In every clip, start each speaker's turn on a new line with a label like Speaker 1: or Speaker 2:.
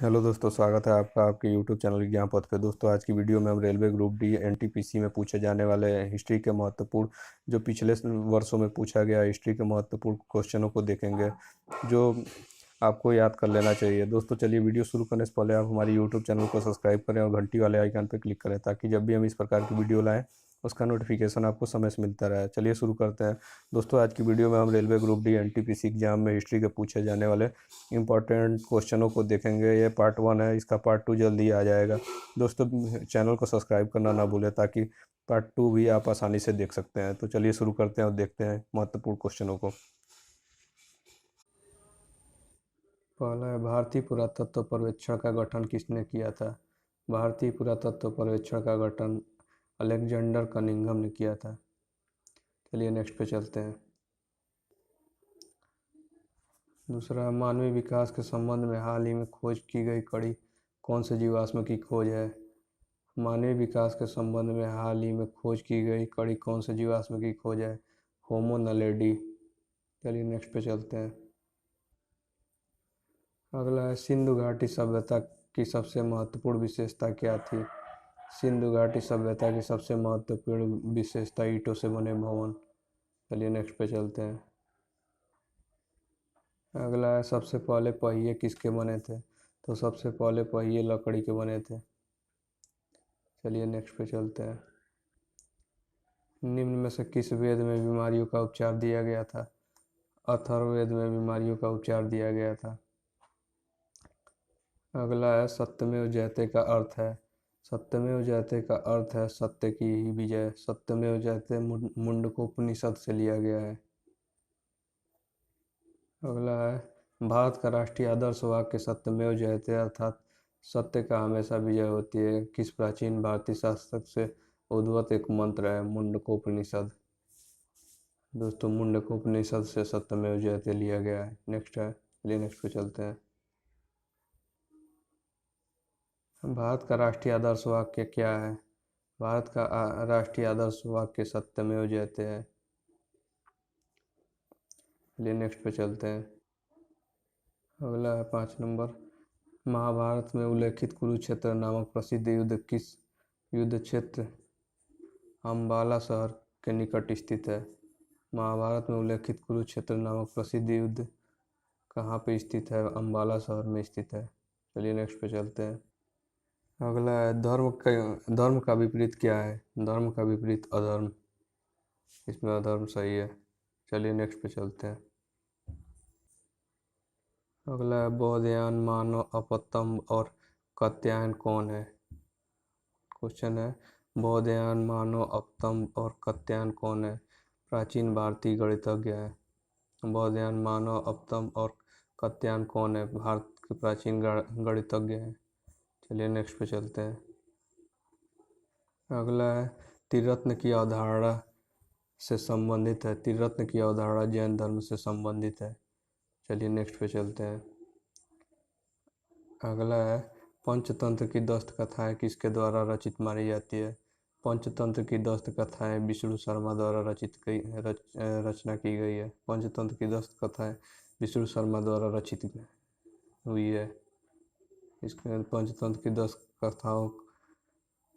Speaker 1: Hello दोस्तों, स्वागत है आपका आपके यूट्यूब चैनल विज्ञान पथ पे। दोस्तों, आज की वीडियो में हम रेलवे ग्रुप डी एनटीपीसी में पूछे जाने वाले हिस्ट्री के महत्वपूर्ण जो पिछले वर्षों में पूछा गया हिस्ट्री के महत्वपूर्ण क्वेश्चनों को देखेंगे, जो आपको याद कर लेना चाहिए। दोस्तों, चलिए वीडियो शुरू करने से पहले आप हमारे यूट्यूब चैनल को सब्सक्राइब करें और घंटी वाले आइकन पर क्लिक करें, ताकि जब भी हम इस प्रकार की वीडियो लाएँ उसका नोटिफिकेशन आपको समय से मिलता रहे। चलिए शुरू करते हैं। दोस्तों, आज की वीडियो में हम railway group D NTPC exam में हिस्ट्री के पूछे जाने वाले इंपॉर्टेंट क्वेश्चनों को देखेंगे। ये पार्ट 1 है, इसका पार्ट 2 जल्दी आ जाएगा। दोस्तों, चैनल को सब्सक्राइब करना ना भूलें, ताकि पार्ट 2 भी आप आसानी से देख सकते हैं। तो चलिए शुरू करते हैं और देखते हैं महत्वपूर्ण क्वेश्चनों को। पहला है, भारतीय पुरातत्व सर्वेक्षण का गठन किसने किया था? भारतीय पुरातत्व सर्वेक्षण का गठन अलेक्जेंडर कनिंघम ने किया था। चलिए नेक्स्ट पे चलते हैं। दूसरा, मानवीय विकास के संबंध में हाल ही में खोज की गई कड़ी कौन से जीवाश्म की खोज है? मानवीय विकास के संबंध में हाल ही में खोज की गई कड़ी कौन से जीवाश्म की खोज है? होमो नलेडी। चलिए नेक्स्ट पे चलते हैं। अगला है, सिंधु घाटी सभ्यता की सबसे महत्वपूर्ण विशेषता क्या थी? सिंधु घाटी सभ्यता की सबसे महत्वपूर्ण विशेषता ईंटों से बने भवन। चलिए नेक्स्ट पे चलते हैं। अगला है, सबसे पहले पहिए किसके बने थे? तो सबसे पहले पहिए लकड़ी के बने थे। चलिए नेक्स्ट पे चलते हैं। निम्न में से किस वेद में बीमारियों का उपचार दिया गया था? अथर्ववेद में बीमारियों का उपचार दिया गया था। अगला है, सत्यमेव जयते का अर्थ है? सत्यमेव जयते का अर्थ है सत्य की ही विजय। सत्यमेव जयते मुंडकोपनिषद से लिया गया है। अगला है, भारत का राष्ट्रीय आदर्श वाक्य सत्यमेव जयते अर्थात सत्य का हमेशा विजय होती है किस प्राचीन भारतीय शास्त्र से उद्भूत एक मंत्र है? मुंडकोपनिषद। दोस्तों, मुंडकोपनिषद से सत्यमेव जयते लिया गया है। नेक्स्ट है, चलिए नेक्स्ट पे चलते हैं। भारत का राष्ट्रीय आदर्श वाक्य क्या है? भारत का राष्ट्रीय आदर्श वाक्य सत्यमेव जयते है। चलिए नेक्स्ट पे चलते हैं। अगला है 5 नंबर, महाभारत में उल्लेखित कुरुक्षेत्र नामक प्रसिद्ध युद्ध किस युद्ध क्षेत्र अम्बाला शहर के निकट स्थित है? महाभारत में उल्लेखित कुरुक्षेत्र नामक प्रसिद्ध युद्ध कहाँ पे स्थित है? अम्बाला शहर में स्थित है। चलिए नेक्स्ट पे चलते हैं। अगला है, धर्म का विपरीत क्या है? धर्म का विपरीत अधर्म। इसमें अधर्म सही है। चलिए नेक्स्ट पे चलते हैं। अगला है, बौद्धयान, मानव अपतंब और कात्यायन कौन है? क्वेश्चन है, बौद्धयान, मानव अपतंब और कात्यायन कौन है? प्राचीन भारतीय गणितज्ञ है। बौद्धयान, मानव अपतंब और कात्यायन कौन है? भारत के प्राचीन गणितज्ञ हैं। चलिए नेक्स्ट पे चलते हैं। अगला है, त्रिरत्न की अवधारणा से संबंधित है। त्रिरत्न की अवधारणा जैन धर्म से संबंधित है। चलिए नेक्स्ट पे चलते हैं। अगला है, पंचतंत्र की 10 कथाएं किसके द्वारा रचित मानी जाती है? पंचतंत्र की 10 कथाएं विष्णु शर्मा द्वारा रचना की गई है। पंचतंत्र की 10 कथाएं विष्णु शर्मा द्वारा रचित हुई है। इसके पंचतंत्र की 10 कथाओं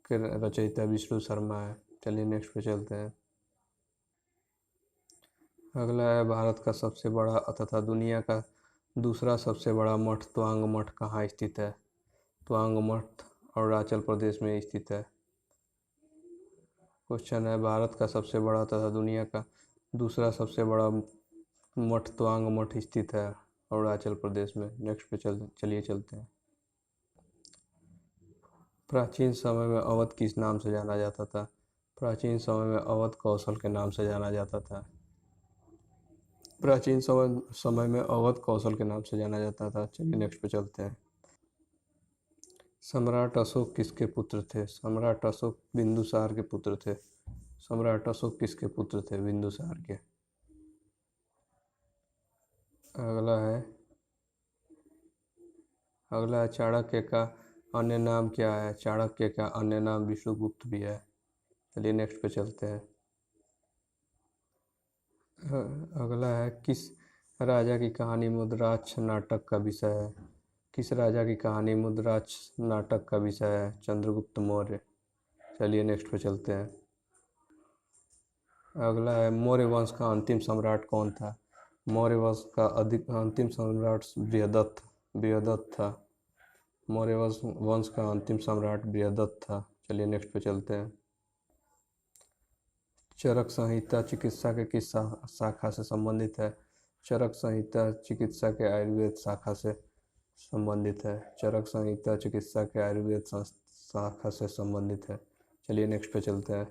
Speaker 1: के रचयिता विष्णु शर्मा है। चलिए नेक्स्ट पे चलते हैं। अगला है, भारत का सबसे बड़ा तथा दुनिया का दूसरा सबसे बड़ा मठ त्वांग मठ कहाँ स्थित है? त्वांग मठ अरुणाचल प्रदेश में स्थित है। क्वेश्चन है, भारत का सबसे बड़ा तथा दुनिया का दूसरा सबसे बड़ा मठ त्वांग मठ स्थित है अरुणाचल प्रदेश में। नेक्स्ट पे चलिए चलते हैं। प्राचीन समय में अवध किस नाम से जाना जाता था? प्राचीन समय में अवध कौशल के नाम से जाना जाता था। प्राचीन समय में अवध कौशल के नाम से जाना जाता था। चलिए नेक्स्ट पे चलते हैं। सम्राट अशोक किसके पुत्र थे? सम्राट अशोक बिंदुसार के पुत्र थे। सम्राट अशोक किसके पुत्र थे? बिंदुसार के। अगला है, चाणक्य का अन्य नाम क्या है? चाणक्य का अन्य नाम विष्णुगुप्त भी है। चलिए नेक्स्ट पे चलते हैं। अगला है, किस राजा की कहानी मुद्राक्ष नाटक का विषय है? किस राजा की कहानी मुद्राज नाटक का विषय है? चंद्रगुप्त मौर्य। चलिए नेक्स्ट पे चलते हैं। अगला है मौर्य वंश का अंतिम सम्राट कौन था? मौर्य वंश का अंतिम सम्राट बृहदत्त था। मौर्य वंश का अंतिम सम्राट बृहदत्त था। चलिए नेक्स्ट पे चलते हैं। चरक संहिता चिकित्सा के किस शाखा से संबंधित है? चरक संहिता चिकित्सा के आयुर्वेद शाखा से संबंधित है। चरक संहिता चिकित्सा के आयुर्वेद शाखा से संबंधित है। चलिए नेक्स्ट पे चलते हैं।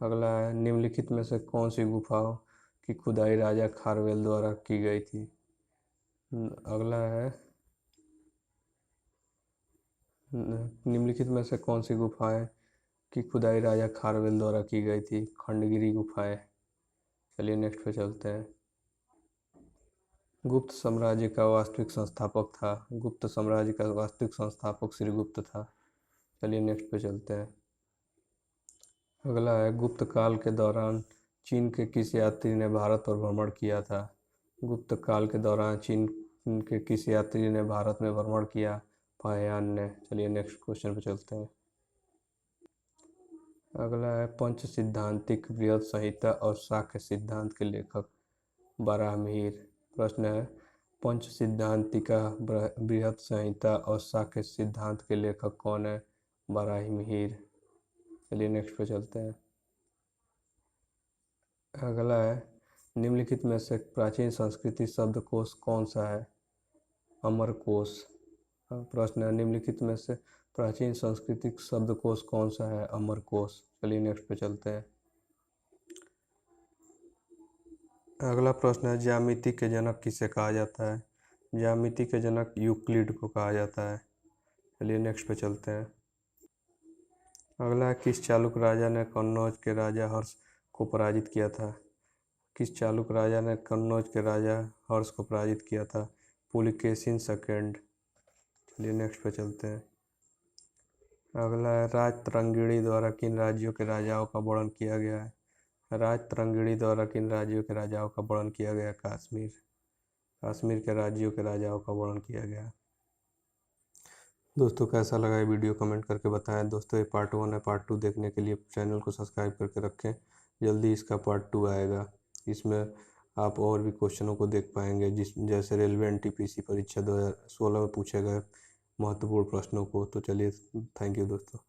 Speaker 1: अगला है निम्नलिखित में से कौन सी गुफाओं की खुदाई राजा खारवेल द्वारा की गई थी? अगला है निम्नलिखित में से कौन सी गुफाएं की खुदाई राजा खारवेल द्वारा की गई थी? खंडगिरी गुफाएं। चलिए नेक्स्ट पे चलते हैं। गुप्त साम्राज्य का वास्तविक संस्थापक था। गुप्त साम्राज्य का वास्तविक संस्थापक श्रीगुप्त था। चलिए नेक्स्ट पे चलते हैं। अगला है गुप्त काल के दौरान चीन के किस यात्री ने भारत पर भ्रमण किया था? गुप्त काल के दौरान चीन के किस यात्री ने भारत में भ्रमण किया? फाहियान ने। चलिए नेक्स्ट क्वेश्चन पे चलते हैं। अगला है पंच सिद्धांतिक बृहद संहिता और शाक्य सिद्धांत के लेखक बाराहमीर। प्रश्न है पंच सिद्धांतिका बृहद संहिता और शाक्य सिद्धांत के लेखक कौन है? बाराहमीर। चलिए नेक्स्ट पे चलते हैं। अगला है निम्नलिखित में से प्राचीन संस्कृति शब्दकोश कौन सा है? अमरकोश। प्रश्न है निम्नलिखित में से प्राचीन सांस्कृतिक शब्दकोश कौन सा है? अमरकोश। चलिए नेक्स्ट पे चलते हैं। अगला प्रश्न है ज्यामिति के जनक किसे कहा जाता है? ज्यामिति के जनक यूक्लिड को कहा जाता है। चलिए नेक्स्ट पे चलते हैं। अगला है किस चालुक राजा ने कन्नौज के राजा हर्ष को पराजित किया था? किस चालुक राजा ने कन्नौज के राजा हर्ष को पराजित किया था? पुलकेशिन सेकंड। चलिए नेक्स्ट पे चलते हैं। अगला है राजतरंगिणी द्वारा किन राज्यों के राजाओं का वर्णन किया गया है? राजतरंगिणी द्वारा किन राज्यों के राजाओं का वर्णन किया गया? कश्मीर के राज्यों के राजाओं का वर्णन किया गया। दोस्तों कैसा लगा ये वीडियो कमेंट करके बताएं। दोस्तों ये पार्ट 1 है। पार्ट 2 देखने के लिए चैनल को सब्सक्राइब करके रखें। जल्दी इसका पार्ट 2 आएगा। इसमें आप और भी क्वेश्चनों को देख पाएंगे जैसे रेलवे एनटीपीसी परीक्षा 2016 में पूछे गए महत्वपूर्ण प्रश्नों को। तो चलिए थैंक यू दोस्तों।